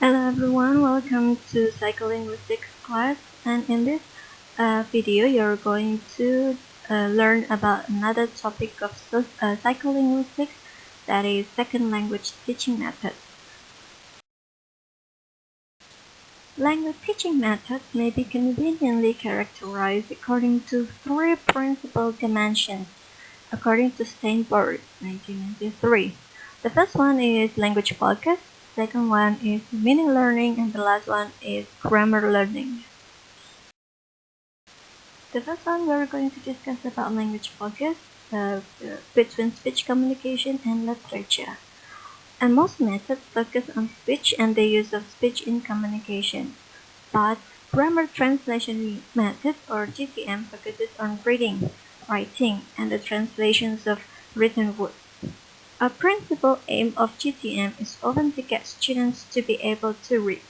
Hello everyone, welcome to Psycholinguistics class, and in this video you're going to learn about another topic of psycholinguistics, that is second language teaching methods. Language teaching methods may be conveniently characterized according to three principal dimensions, according to Steinberg, 1993. The first one is language focus. Second one is meaning learning, and the last one is grammar learning. The first one we're going to discuss about language focus between speech communication and literature. And most methods focus on speech and the use of speech in communication. But grammar translation method, or GTM, focuses on reading, writing, and the translations of written words. A principal aim of GTM is often to get students to be able to read,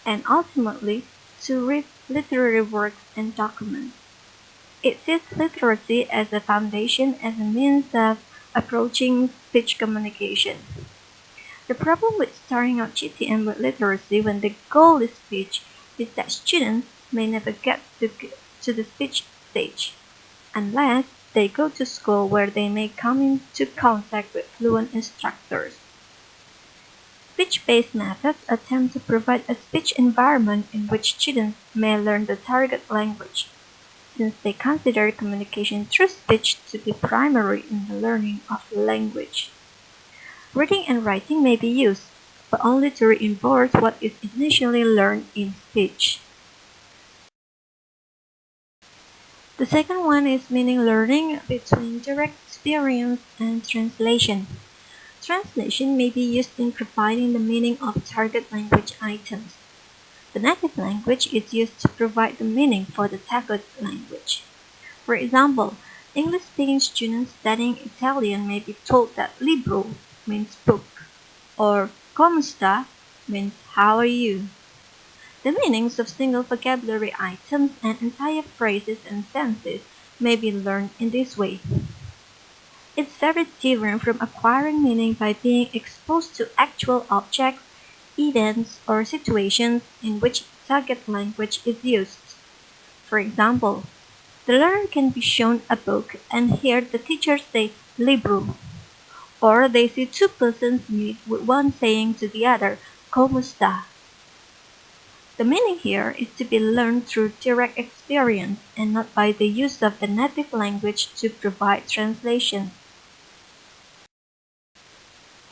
and ultimately to read literary works and documents. It sees literacy as a foundation, as a means of approaching speech communication. The problem with starting out GTM with literacy when the goal is speech is that students may never get to the speech stage, unless they go to school where they may come into contact with fluent instructors. Speech-based methods attempt to provide a speech environment in which students may learn the target language, since they consider communication through speech to be primary in the learning of the language. Reading and writing may be used, but only to reinforce what is initially learned in speech. The second one is meaning learning between direct experience and translation. Translation may be used in providing the meaning of target language items. The native language is used to provide the meaning for the target language. For example, English-speaking students studying Italian may be told that libro means book, or come sta means how are you. The meanings of single vocabulary items and entire phrases and sentences may be learned in this way. It's very different from acquiring meaning by being exposed to actual objects, events, or situations in which target language is used. For example, the learner can be shown a book and hear the teacher say libro, or they see two persons meet with one saying to the other, como sta. The meaning here is to be learned through direct experience and not by the use of the native language to provide translation.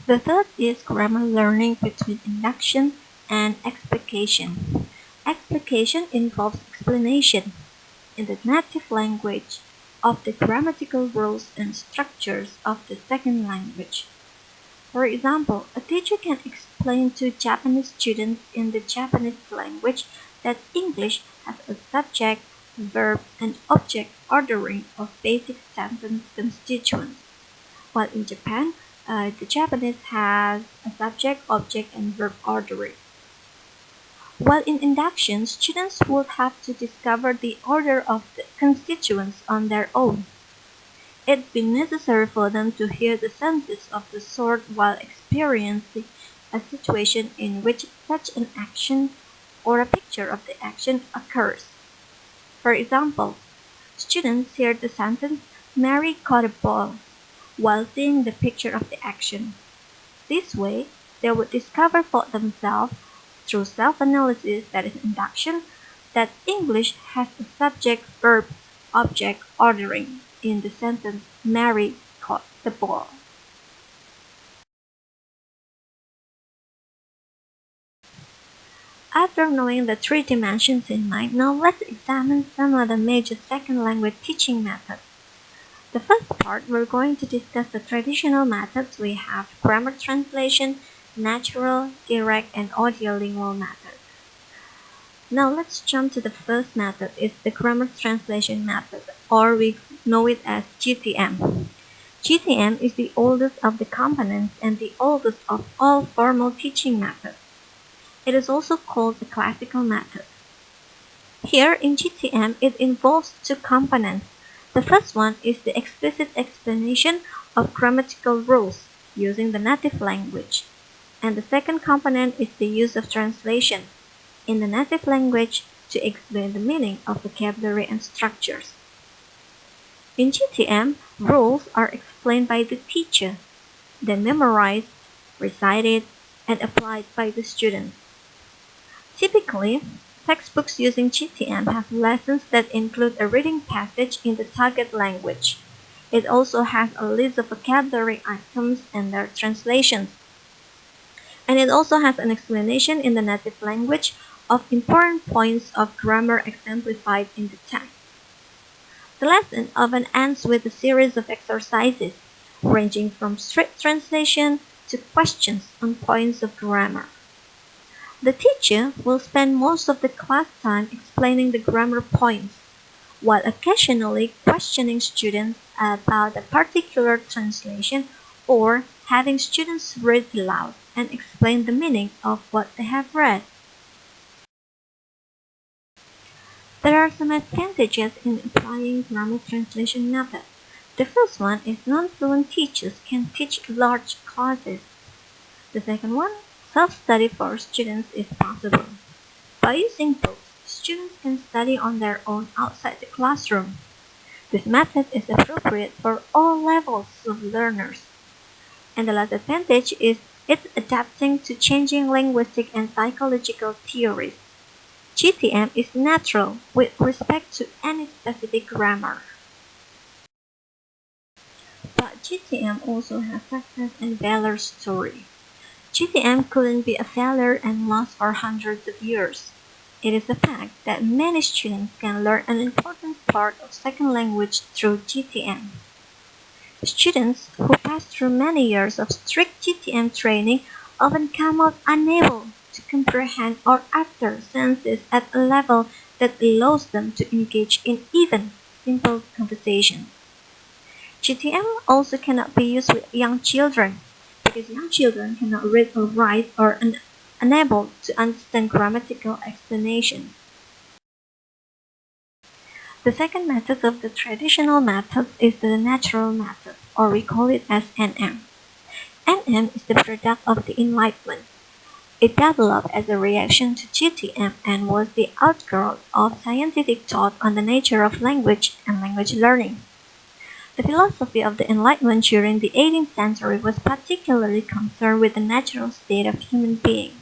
The third is grammar learning between induction and explication. Explication involves explanation in the native language of the grammatical rules and structures of the second language. For example, a teacher can explain to Japanese students in the Japanese language that English has a subject, verb, and object ordering of basic sentence constituents, while in Japan, the Japanese has a subject, object, and verb ordering. While in induction, students would have to discover the order of the constituents on their own. It'd be necessary for them to hear the sentences of the sort while experiencing a situation in which such an action or a picture of the action occurs. For example, students hear the sentence, Mary caught a ball, while seeing the picture of the action. This way, they would discover for themselves, through self-analysis, that is induction, that English has a subject, verb, object ordering in the sentence, Mary caught the ball. After knowing the three dimensions in mind, now let's examine some of the major second language teaching methods. The first part, we're going to discuss the traditional methods. We have grammar translation, natural, direct, and audiolingual methods. Now let's jump to the first method. It's the grammar translation method, or we know it as GTM. GTM is the oldest of the components and the oldest of all formal teaching methods. It is also called the classical method. Here in GTM, it involves two components. The first one is the explicit explanation of grammatical rules using the native language. And the second component is the use of translation in the native language to explain the meaning of vocabulary and structures. In GTM, rules are explained by the teacher, then memorized, recited, and applied by the students. Typically, textbooks using GTM have lessons that include a reading passage in the target language. It also has a list of vocabulary items and their translations. And it also has an explanation in the native language of important points of grammar exemplified in the text. The lesson often ends with a series of exercises, ranging from strict translation to questions on points of grammar. The teacher will spend most of the class time explaining the grammar points, while occasionally questioning students about a particular translation or having students read aloud and explain the meaning of what they have read. There are some advantages in applying grammar translation method. The first one is non-fluent teachers can teach large classes. The second one, self-study for students is possible. By using books, students can study on their own outside the classroom. This method is appropriate for all levels of learners. And the last advantage is it's adapting to changing linguistic and psychological theories. GTM is natural with respect to any specific grammar. But GTM also has success and failure story. GTM couldn't be a failure and lost for hundreds of years. It is a fact that many students can learn an important part of second language through GTM. Students who pass through many years of strict GTM training often come out unable to comprehend or utter sentences at a level that allows them to engage in even simple conversation. GTM also cannot be used with young children because young children cannot read or write or are unable to understand grammatical explanations. The second method of the traditional methods is the natural method, or we call it as NM. NM is the product of the Enlightenment. It developed as a reaction to GTM and was the outgrowth of scientific thought on the nature of language and language learning. The philosophy of the Enlightenment during the 18th century was particularly concerned with the natural state of human beings.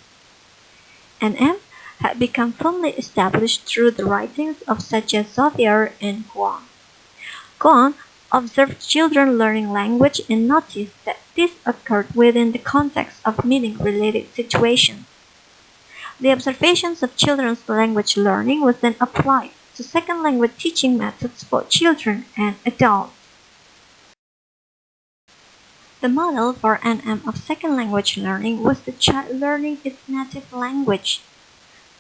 NM had become firmly established through the writings of such as Xavier and Guan. Guan observed children learning language and noticed that this occurred within the context of meaning-related situations. The observations of children's language learning was then applied to second language teaching methods for children and adults. The model for NM of second language learning was the child learning its native language.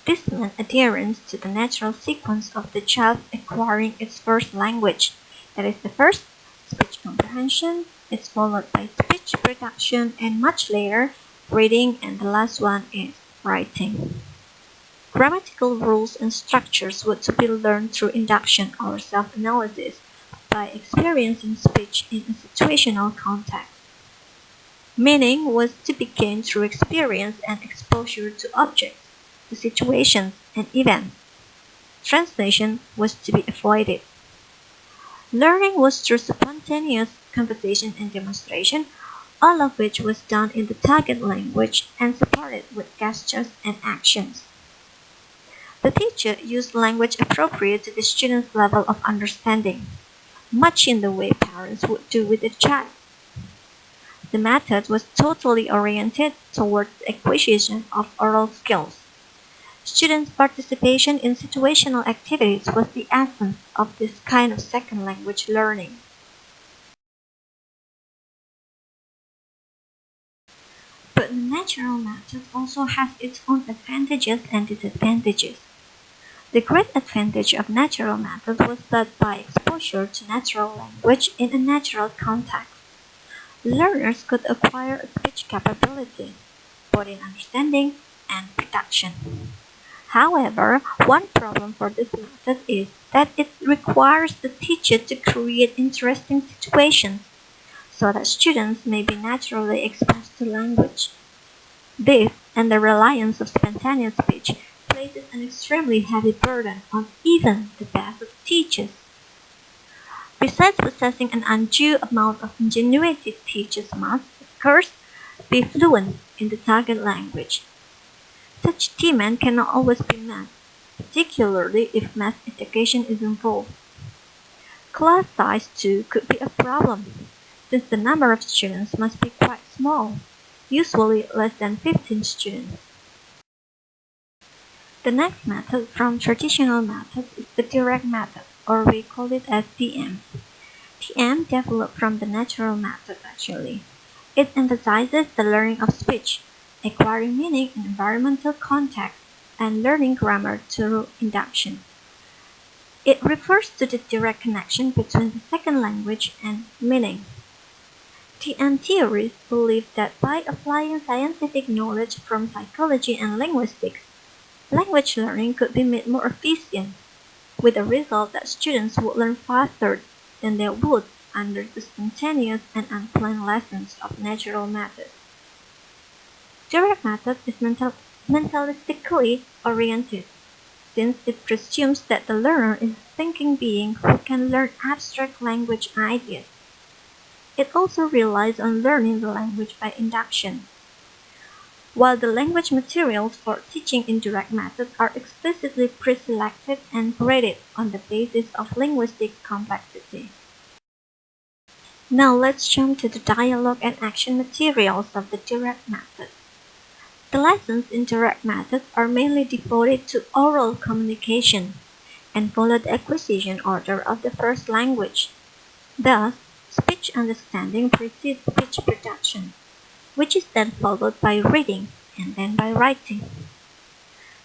This meant adherence to the natural sequence of the child acquiring its first language. That is, the first, speech comprehension, is followed by speech production, and much later, reading, and the last one is writing. Grammatical rules and structures were to be learned through induction or self-analysis by experiencing speech in a situational context. Meaning was to be gained through experience and exposure to objects, to situations, and events. Translation was to be avoided. Learning was through spontaneous conversation and demonstration, all of which was done in the target language and supported with gestures and actions. The teacher used language appropriate to the student's level of understanding, much in the way parents would do with a child. The method was totally oriented towards the acquisition of oral skills. Students' participation in situational activities was the essence of this kind of second language learning. But the natural method also has its own advantages and disadvantages. The great advantage of natural method was that by exposure to natural language in a natural context, learners could acquire a speech capability, both in understanding and production. However, one problem for this method is that it requires the teacher to create interesting situations so that students may be naturally exposed to language. This, and the reliance of spontaneous speech, places an extremely heavy burden on even the best of teachers. Besides possessing an undue amount of ingenuity, teachers must, of course, be fluent in the target language. Such demand cannot always be met, particularly if mass education is involved. Class size, too, could be a problem, since the number of students must be quite small, usually less than 15 students. The next method from traditional methods is the direct method, or we call it as TM. TM developed from the natural method actually. It emphasizes the learning of speech, acquiring meaning in environmental context, and learning grammar through induction. It refers to the direct connection between the second language and meaning. TM theorists believe that by applying scientific knowledge from psychology and linguistics, language learning could be made more efficient, with the result that students would learn faster than they would under the spontaneous and unplanned lessons of natural methods. Direct method is mentalistically oriented, since it presumes that the learner is a thinking being who can learn abstract language ideas. It also relies on learning the language by induction. While the language materials for teaching indirect methods are explicitly pre-selected and graded on the basis of linguistic complexity. Now let's jump to the dialogue and action materials of the direct method. The lessons in direct methods are mainly devoted to oral communication and follow the acquisition order of the first language. Thus, speech understanding precedes speech production, which is then followed by reading and then by writing.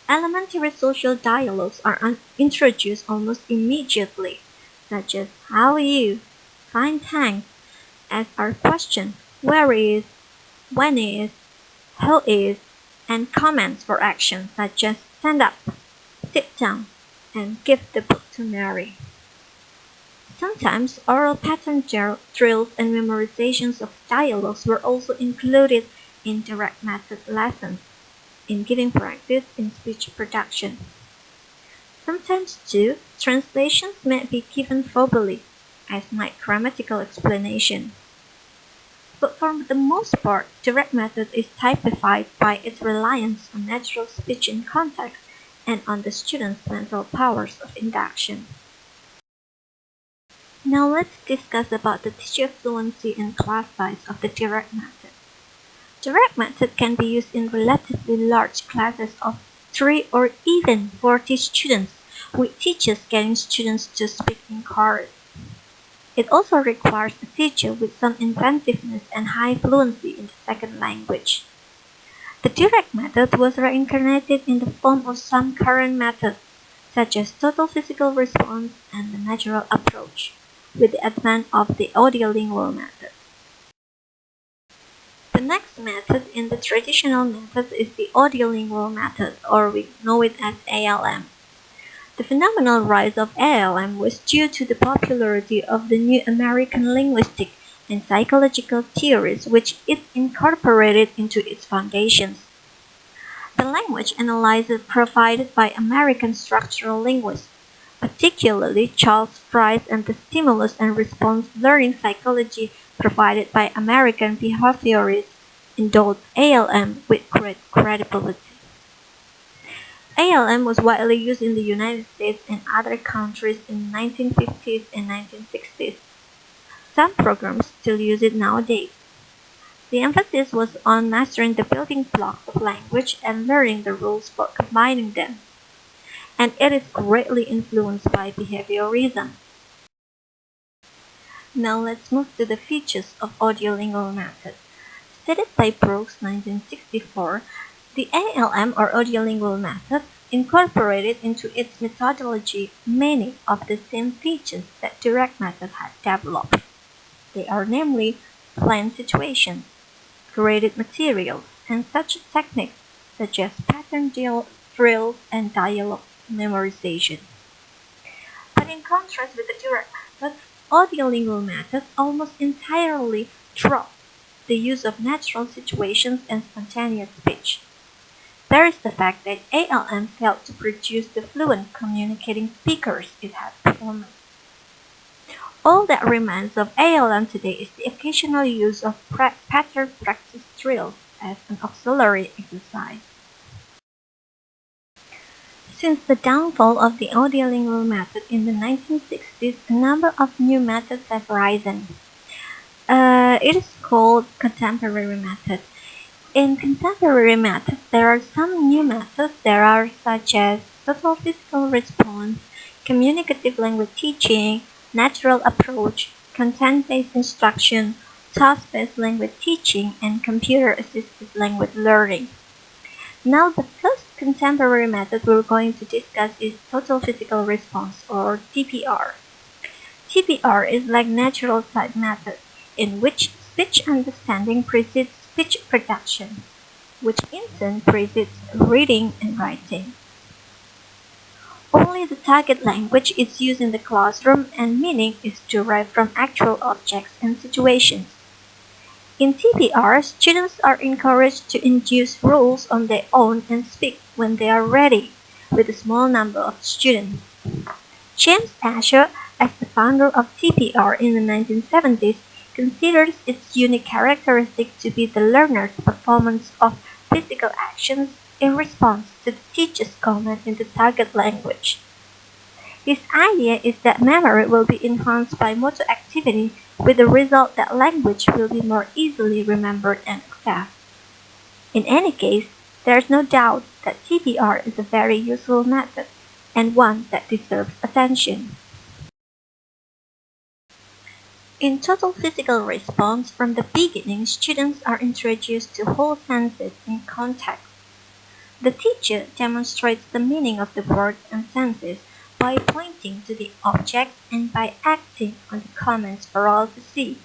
Elementary social dialogues are introduced almost immediately, such as "How are you?" "Fine, thanks," as our question, "Where is?" "When is?" "Who is?" and comments for action such as "Stand up," "Sit down," and "Give the book to Mary." Sometimes oral pattern drills and memorizations of dialogues were also included in direct method lessons, in giving practice in speech production. Sometimes, too, translations may be given verbally, as might grammatical explanation. But for the most part, direct method is typified by its reliance on natural speech in context and on the student's mental powers of induction. Now let's discuss about the teacher fluency and class size of the direct method. Direct method can be used in relatively large classes of 3 or even 40 students, with teachers getting students to speak in chorus. It also requires a teacher with some inventiveness and high fluency in the second language. The direct method was reincarnated in the form of some current methods, such as total physical response and the natural approach, with the advent of the audiolingual method. The next method in the traditional methods is the audiolingual method, or we know it as ALM. The phenomenal rise of ALM was due to the popularity of the new American linguistic and psychological theories which it incorporated into its foundations. The language analysis provided by American structural linguists, particularly Charles Price, and the stimulus and response learning psychology provided by American behaviorists endowed ALM with great credibility. ALM was widely used in the United States and other countries in the 1950s and 1960s. Some programs still use it nowadays. The emphasis was on mastering the building blocks of language and learning the rules for combining them, and it is greatly influenced by behaviorism. Now let's move to the features of audiolingual method. Stated by Brooks 1964, the ALM or audiolingual method incorporated into its methodology many of the same features that direct method had developed. They are namely planned situations, graded materials, and such techniques such as pattern drills and dialogue memorization. But in contrast with the direct method, audiolingual methods almost entirely drop the use of natural situations and spontaneous speech. There is the fact that ALM failed to produce the fluent communicating speakers it had promised. All that remains of ALM today is the occasional use of pattern practice drills as an auxiliary exercise. Since the downfall of the audiolingual method in the 1960s, a number of new methods have arisen. It is called contemporary method. In contemporary methods, there are some new methods that are such as total physical response, communicative language teaching, natural approach, content-based instruction, task-based language teaching, and computer-assisted language learning. Now, the first contemporary method we're going to discuss is total physical response, or TPR. TPR is like natural type method, in which speech understanding precedes speech production, which in turn precedes reading and writing. Only the target language is used in the classroom and meaning is derived from actual objects and situations. In TPR, students are encouraged to induce rules on their own and speak when they are ready, with a small number of students. James Asher, as the founder of TPR in the 1970s, considers its unique characteristic to be the learner's performance of physical actions in response to the teacher's comment in the target language. His idea is that memory will be enhanced by motor activity, with the result that language will be more easily remembered and accessed. In any case, there is no doubt that TPR is a very useful method, and one that deserves attention. In total physical response, from the beginning, students are introduced to whole senses in context. The teacher demonstrates the meaning of the words and senses by pointing to the object and by acting on the comments for all to see.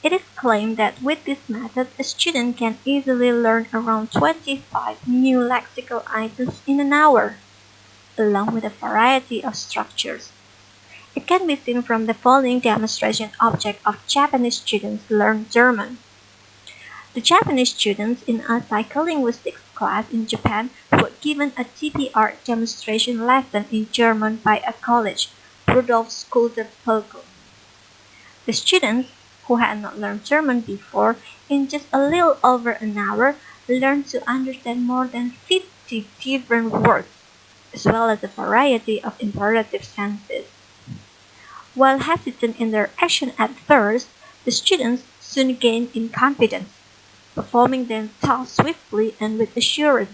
It is claimed that with this method, a student can easily learn around 25 new lexical items in an hour, along with a variety of structures. It can be seen from the following demonstration object of Japanese students learn German. The Japanese students in a psycholinguistics class in Japan were given a TPR demonstration lesson in German by a college, Rudolf Schulte-Pöltl. The students, who had not learned German before, in just a little over an hour, learned to understand more than 50 different words, as well as a variety of imperative senses. While hesitant in their action at first, the students soon gained in confidence, performing their tasks swiftly and with assurance.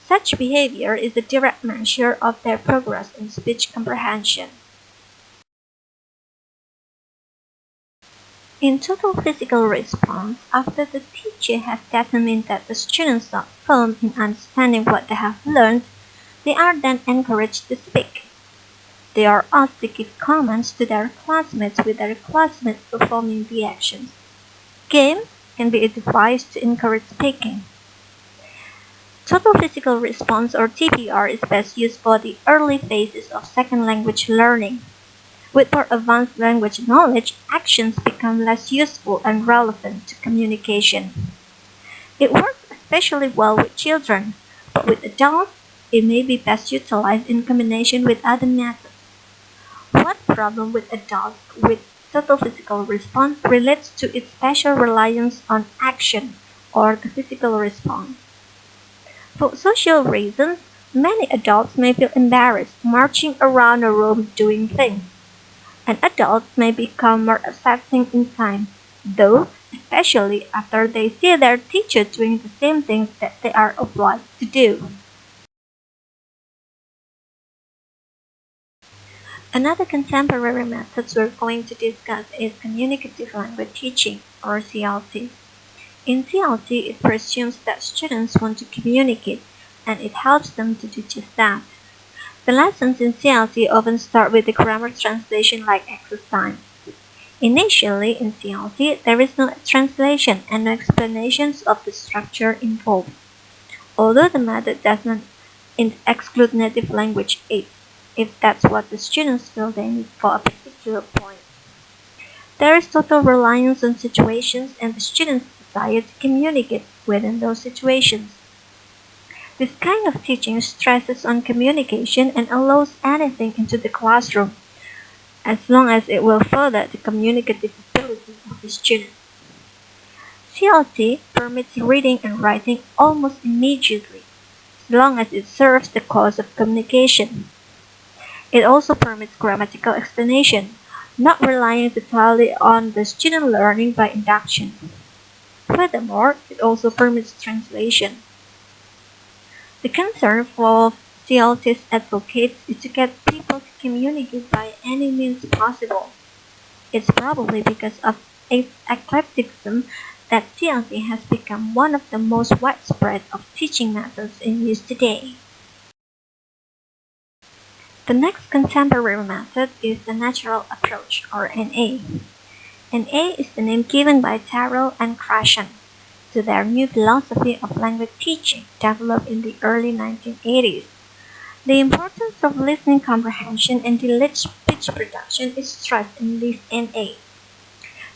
Such behavior is a direct measure of their progress in speech comprehension. In total physical response, after the teacher has determined that the students are firm in understanding what they have learned, they are then encouraged to speak. They are asked to give comments to their classmates with their classmates performing the actions. Games can be a device to encourage speaking. Total physical response, or TPR, is best used for the early phases of second language learning. With more advanced language knowledge, actions become less useful and relevant to communication. It works especially well with children, but with adults, it may be best utilized in combination with other methods. One problem with adults with total physical response relates to its special reliance on action, or the physical response. For social reasons, many adults may feel embarrassed marching around a room doing things, and adults may become more accepting in time, though especially after they see their teacher doing the same things that they are obliged to do. Another contemporary method we're going to discuss is communicative language teaching, or CLT. In CLT, it presumes that students want to communicate, and it helps them to do just that. The lessons in CLT often start with the grammar translation-like exercise. Initially, in CLT, there is no translation and no explanations of the structure involved, although the method does not exclude native language aids, if that's what the students feel they need for a particular point. There is total reliance on situations and the student's desire to communicate within those situations. This kind of teaching stresses on communication and allows anything into the classroom, as long as it will further the communicative ability of the student. CLT permits reading and writing almost immediately, as long as it serves the cause of communication. It also permits grammatical explanation, not relying entirely on the student learning by induction. Furthermore, it also permits translation. The concern for CLT's advocates is to get people to communicate by any means possible. It's probably because of eclecticism that CLT has become one of the most widespread of teaching methods in use today. The next contemporary method is the natural approach, or NA. NA is the name given by Terrell and Krashen to their new philosophy of language teaching developed in the early 1980s. The importance of listening comprehension and delayed speech production is stressed in this NA.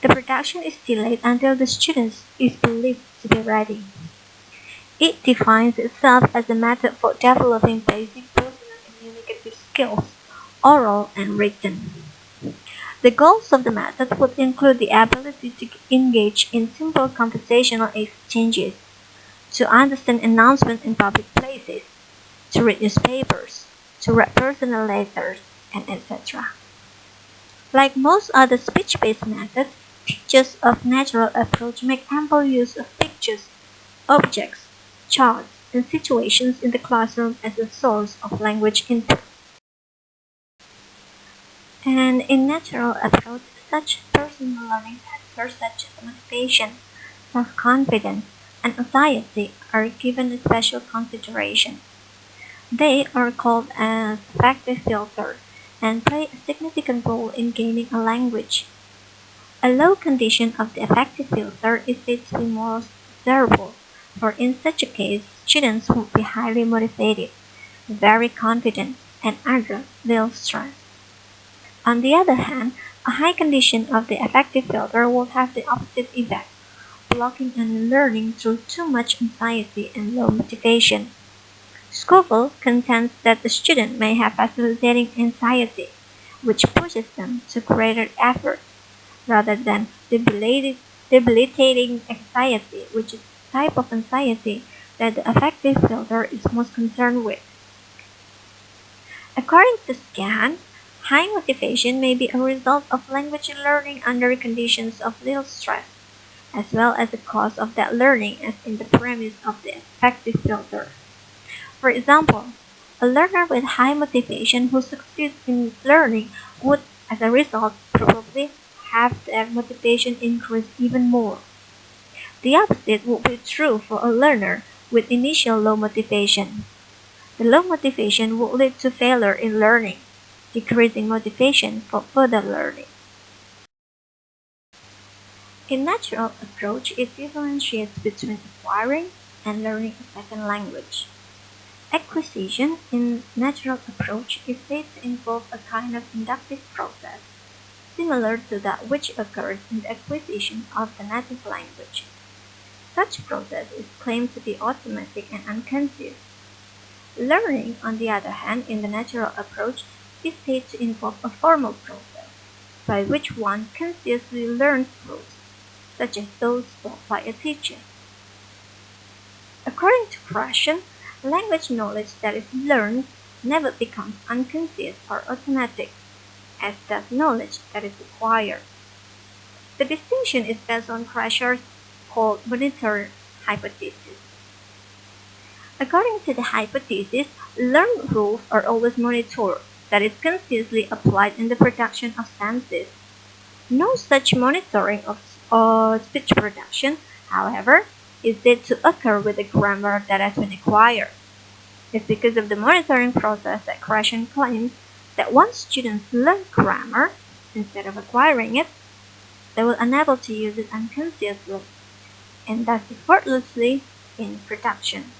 The production is delayed until the student is believed to be ready. It defines itself as a method for developing basic personal communicative skills, oral and written. The goals of the method would include the ability to engage in simple conversational exchanges, to understand announcements in public places, to read newspapers, to write personal letters, and etc. Like most other speech-based methods, teachers of natural approach make ample use of pictures, objects, charts, and situations in the classroom as a source of language input. And in natural approach, such personal learning factors such as motivation, self-confidence, and anxiety are given a special consideration. They are called as affective filters and play a significant role in gaining a language. A low condition of the affective filter is said to be more desirable, for in such a case, students would be highly motivated, very confident, and under little stress. On the other hand, a high condition of the affective filter will have the opposite effect, blocking and learning through too much anxiety and low motivation. Scoville contends that the student may have facilitating anxiety, which pushes them to greater effort, rather than debilitating anxiety, which is the type of anxiety that the affective filter is most concerned with. According to Scan, high motivation may be a result of language learning under conditions of little stress, as well as the cause of that learning as in the premise of the affective filter. For example, a learner with high motivation who succeeds in learning would, as a result, probably have their motivation increase even more. The opposite would be true for a learner with initial low motivation. The low motivation would lead to failure in learning, decreasing motivation for further learning. In natural approach, it differentiates between acquiring and learning a second language. Acquisition in natural approach is said to involve a kind of inductive process, similar to that which occurs in the acquisition of the native language. Such process is claimed to be automatic and unconscious. Learning, on the other hand, in the natural approach, is said to involve a formal process, by which one consciously learns rules, such as those taught by a teacher. According to Krashen, language knowledge that is learned never becomes unconscious or automatic, as does knowledge that is acquired. The distinction is based on Krashen's called monitor hypothesis. According to the hypothesis, learned rules are always monitored, that is consciously applied in the production of sentences. No such monitoring of speech production, however, is said to occur with the grammar that has been acquired. It's because of the monitoring process that Krashen claims that once students learn grammar, instead of acquiring it, they will unable to use it unconsciously, and thus effortlessly in production.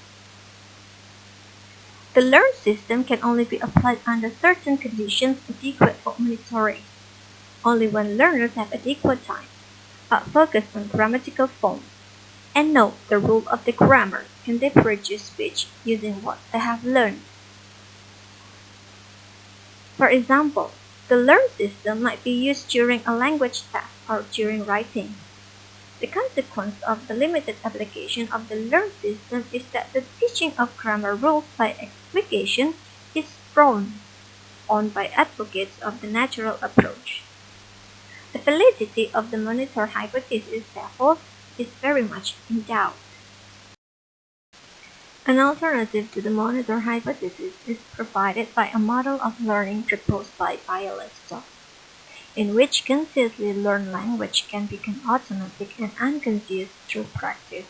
The learned system can only be applied under certain conditions adequate for monitoring. only when learners have adequate time, are focused on grammatical forms, and know the rule of the grammar, can they produce speech using what they have learned. For example, the learn system might be used during a language test or during writing. The consequence of the limited application of the learn system is that the teaching of grammar rules by explication is frowned on by advocates of the natural approach. The validity of the monitor hypothesis, therefore, is very much in doubt. An alternative to the monitor hypothesis is provided by a model of learning proposed by Aristotle, in which consciously learned language can become automatic and unconscious through practice.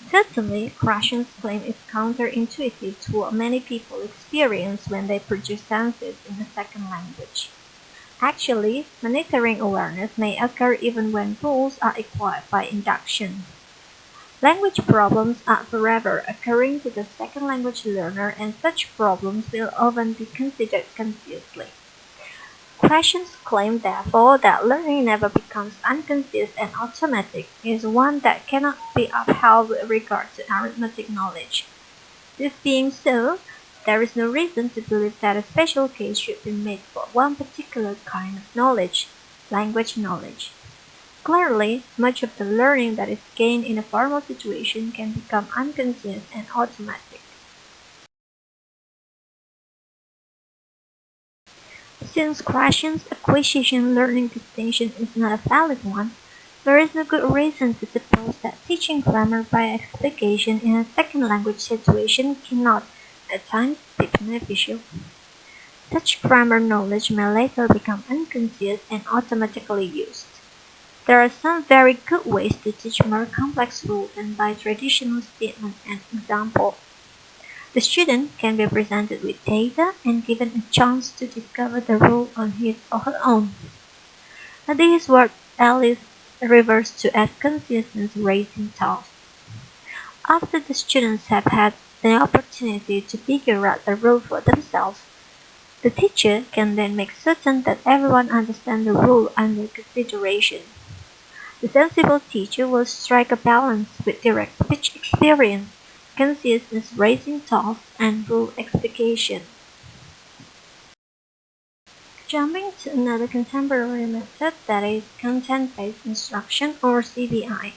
Certainly, Krashen's claim is counterintuitive to what many people experience when they produce sentences in a second language. Actually, monitoring awareness may occur even when rules are acquired by induction. Language problems are forever occurring to the second language learner, and such problems will often be considered consciously. Krashen's claim, therefore, that learning never becomes unconscious and automatic is one that cannot be upheld with regard to arithmetic knowledge. This being so, there is no reason to believe that a special case should be made for one particular kind of knowledge, language knowledge. Clearly, much of the learning that is gained in a formal situation can become unconscious and automatic. Since Krashen's acquisition learning distinction is not a valid one, there is no good reason to suppose that teaching grammar by explication in a second language situation cannot, at times, be beneficial. Such grammar knowledge may later become unconscious and automatically used. There are some very good ways to teach more complex rules than by traditional statement and example. The student can be presented with data and given a chance to discover the rule on his or her own. This is what Alice refers to as consciousness-raising tasks. After the students have had the opportunity to figure out the rule for themselves, the teacher can then make certain that everyone understands the rule under consideration. The sensible teacher will strike a balance with direct speech experience, consciousness-raising tasks, and rule explication. Jumping to another contemporary method, that is content-based instruction, or CBI.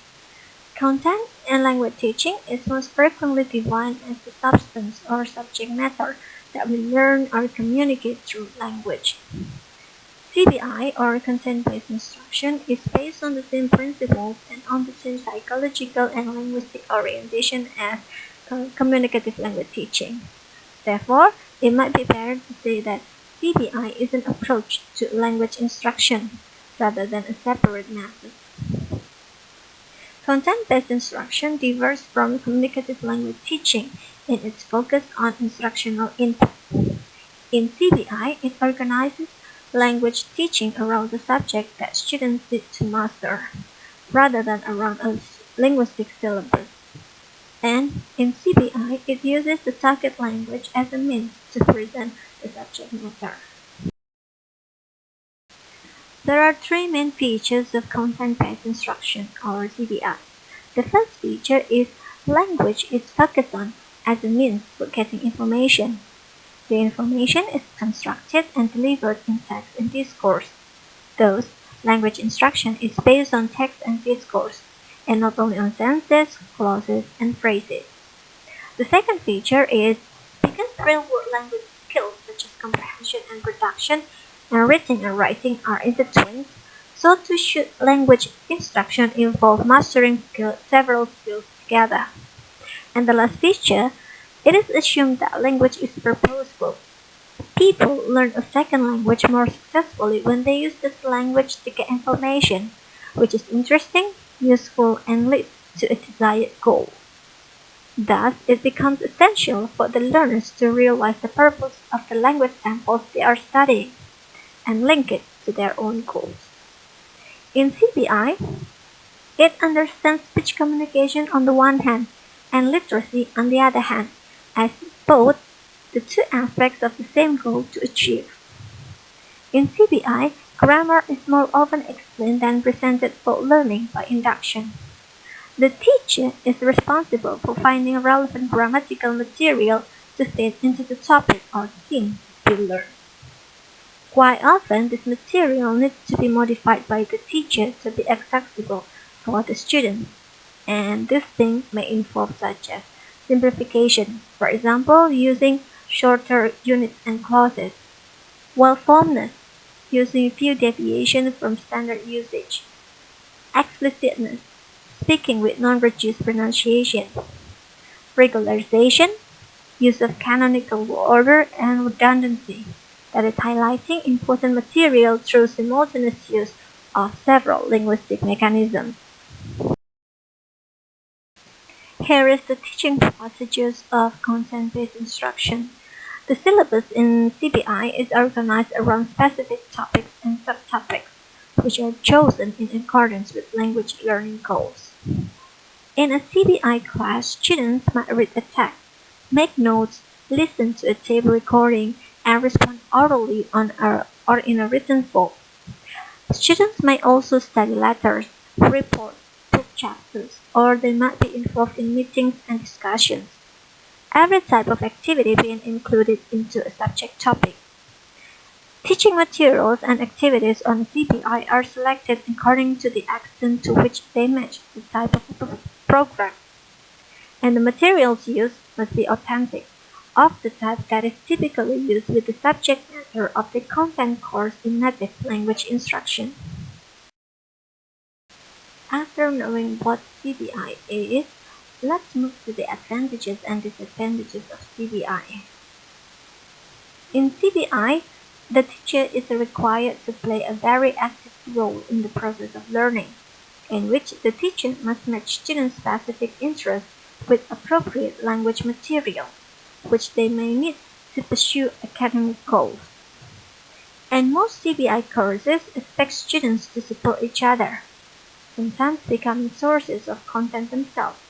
Content in language teaching is most frequently defined as the substance or subject matter that we learn or communicate through language. CBI, or content-based instruction, is based on the same principles and on the same psychological and linguistic orientation as communicative language teaching. Therefore, it might be better to say that CBI is an approach to language instruction rather than a separate method. Content-based instruction differs from communicative language teaching in its focus on instructional input. In CBI, it organizes language teaching around the subject that students need to master, rather than around a linguistic syllabus. And in CBI, it uses the target language as a means to present the subject matter. There are three main features of content-based instruction, or CBI. The first feature is language is focused on as a means for getting information. The information is constructed and delivered in text and discourse. Thus, language instruction is based on text and discourse, and not only on sentences, clauses, and phrases. The second feature is because real-world language skills such as comprehension and production, and reading and writing are intertwined, so too should language instruction involve mastering several skills together. And the last feature, it is assumed that language is purposeful. People learn a second language more successfully when they use this language to get information, which is interesting, useful, and leads to a desired goal. Thus, it becomes essential for the learners to realize the purpose of the language samples they are studying and link it to their own goals. In CBI, it understands speech communication on the one hand and literacy on the other hand, as both the two aspects of the same goal to achieve. In CBI, Grammar is more often explained than presented for learning by induction. The teacher is responsible for finding relevant grammatical material to fit into the topic or theme to be learned. Quite often, this material needs to be modified by the teacher to be accessible for the students, and these things may involve such as simplification, for example, using shorter units and clauses, well-formedness, using few deviations from standard usage, explicitness, speaking with non-reduced pronunciation, regularization, use of canonical order, and redundancy, that is highlighting important material through simultaneous use of several linguistic mechanisms. Here is the teaching procedures of content-based instruction. The syllabus in CBI is organized around specific topics and subtopics, which are chosen in accordance with language learning goals. In a CBI class, students might read a text, make notes, listen to a tape recording, and respond orally or in a written form. Students may also study letters, reports, book chapters, or they might be involved in meetings and discussions. Every type of activity being included into a subject topic. Teaching materials and activities on CBI are selected according to the extent to which they match the type of program, and the materials used must be authentic, of the type that is typically used with the subject matter of the content course in native language instruction. After knowing what CBI is, let's move to the advantages and disadvantages of CBI. In CBI, the teacher is required to play a very active role in the process of learning, in which the teacher must match students' specific interests with appropriate language material, which they may need to pursue academic goals. And most CBI courses expect students to support each other, sometimes becoming sources of content themselves,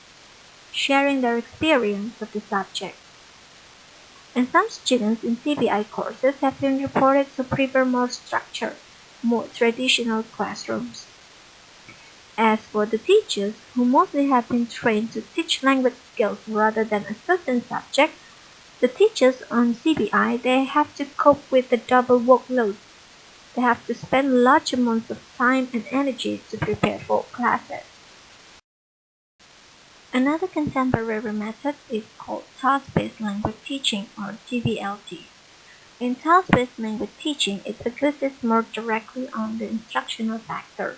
sharing their experience of the subject. And some students in CBI courses have been reported to prefer more structured, more traditional classrooms. As for the teachers, who mostly have been trained to teach language skills rather than a certain subject, the teachers on CBI, they have to cope with the double workload. They have to spend large amounts of time and energy to prepare for classes. Another contemporary method is called task-based language teaching, or TBLT. In task-based language teaching, it focuses more directly on the instructional factor,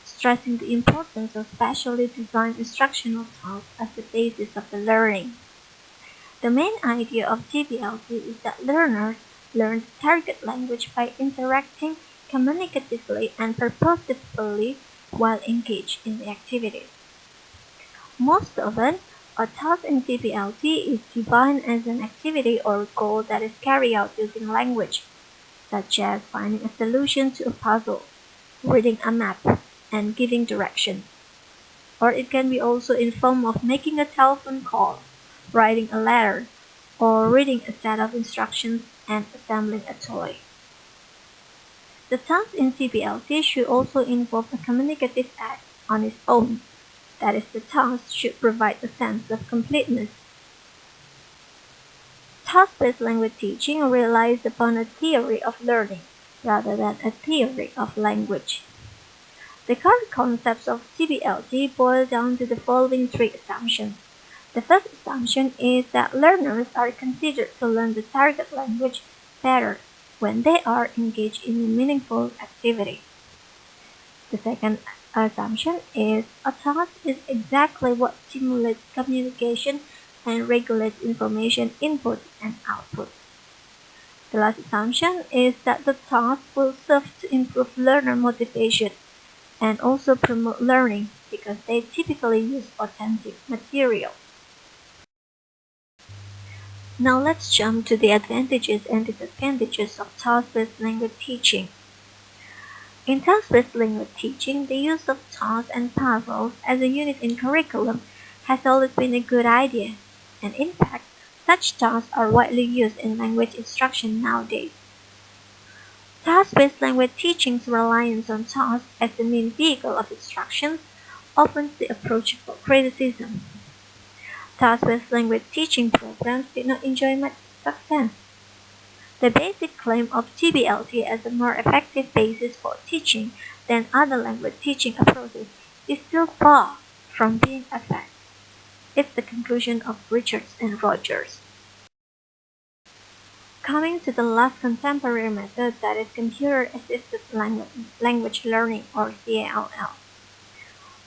stressing the importance of specially designed instructional tasks as the basis of the learning. The main idea of TBLT is that learners learn the target language by interacting communicatively and purposefully while engaged in the activities. Most often, a task in TBLT is defined as an activity or goal that is carried out using language, such as finding a solution to a puzzle, reading a map, and giving directions. Or it can be also in form of making a telephone call, writing a letter, or reading a set of instructions and assembling a toy. The task in TBLT should also involve a communicative act on its own. That is, the task should provide a sense of completeness. Task-based language teaching relies upon a theory of learning rather than a theory of language. The core concepts of TBLT boil down to the following three assumptions. The first assumption is that learners are considered to learn the target language better when they are engaged in a meaningful activity. The second assumption is a task is exactly what stimulates communication and regulates information input and output. The last assumption is that the task will serve to improve learner motivation and also promote learning because they typically use authentic material. Now let's jump to the advantages and disadvantages of task-based language teaching. In task-based language teaching, the use of tasks and puzzles as a unit in curriculum has always been a good idea, and in fact, such tasks are widely used in language instruction nowadays. Task-based language teaching's reliance on tasks as the main vehicle of instruction opens the approach for criticism. Task-based language teaching programs did not enjoy much success. The basic claim of TBLT as a more effective basis for teaching than other language teaching approaches is still far from being a fact. It's the conclusion of Richards and Rogers. Coming to the last contemporary method, that is computer-assisted language learning, or CALL.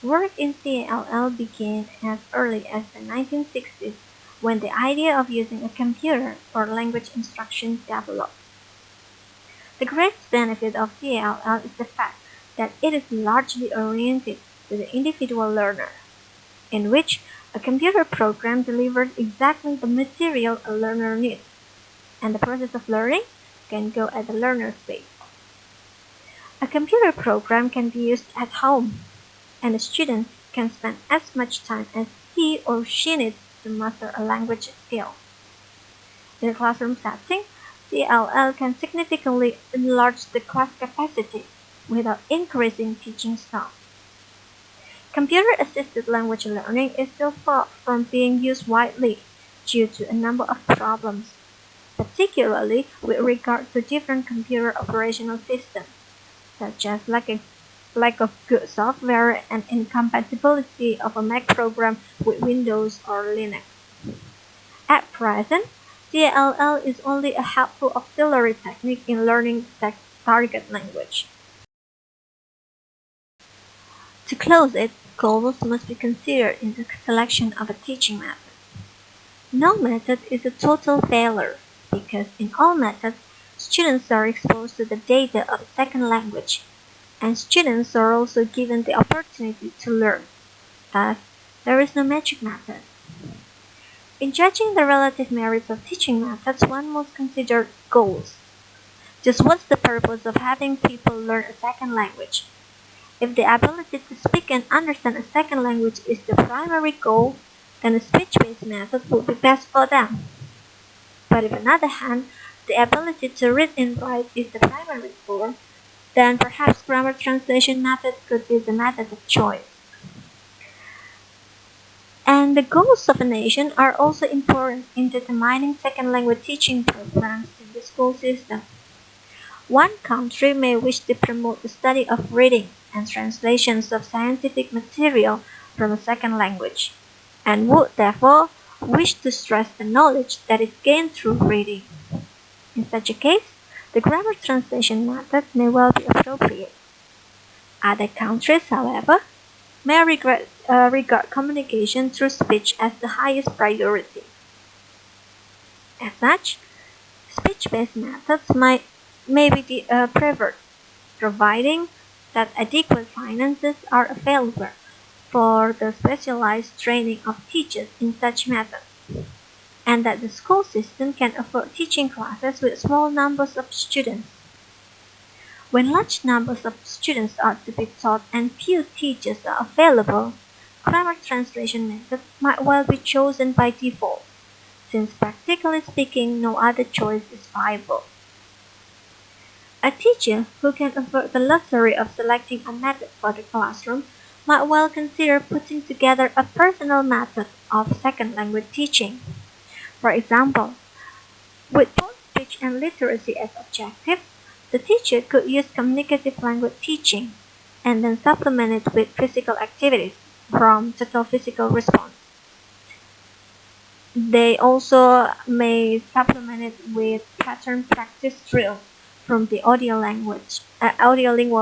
Work in CALL began as early as the 1960s when the idea of using a computer for language instruction developed. The greatest benefit of CALL is the fact that it is largely oriented to the individual learner, in which a computer program delivers exactly the material a learner needs, and the process of learning can go at the learner's pace. A computer program can be used at home, and a student can spend as much time as he or she needs to master a language skill. In a classroom setting, CALL can significantly enlarge the class capacity without increasing teaching staff. Computer-assisted language learning is still far from being used widely due to a number of problems, particularly with regard to different computer operational systems, such as lack of good software and incompatibility of a Mac program with Windows or Linux. At present, CALL is only a helpful auxiliary technique in learning the target language. To close it, goals must be considered in the selection of a teaching method. No method is a total failure, because in all methods, students are exposed to the data of a second language, and students are also given the opportunity to learn. Thus, there is no magic method. In judging the relative merits of teaching methods, one must consider goals. Just what's the purpose of having people learn a second language? If the ability to speak and understand a second language is the primary goal, then a speech-based method would be best for them. But if on the other hand, the ability to read and write is the primary goal, then perhaps grammar translation method could be the method of choice. And the goals of a nation are also important in determining second language teaching programs in the school system. One country may wish to promote the study of reading and translations of scientific material from a second language, and would therefore wish to stress the knowledge that is gained through reading. In such a case, the grammar translation method may well be appropriate. Other countries, however, may regard communication through speech as the highest priority. As such, speech-based methods may be preferred, providing that adequate finances are available for the specialized training of teachers in such methods, and that the school system can afford teaching classes with small numbers of students. When large numbers of students are to be taught and few teachers are available, grammar translation methods might well be chosen by default, since practically speaking no other choice is viable. A teacher who can afford the luxury of selecting a method for the classroom might well consider putting together a personal method of second language teaching. For example, with both speech and literacy as objectives, the teacher could use communicative language teaching and then supplement it with physical activities from total physical response. They also may supplement it with pattern practice drills from the audiolingual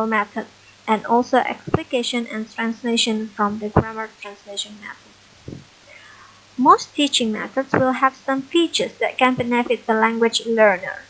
method, and also explication and translation from the grammar translation method. Most teaching methods will have some features that can benefit the language learner,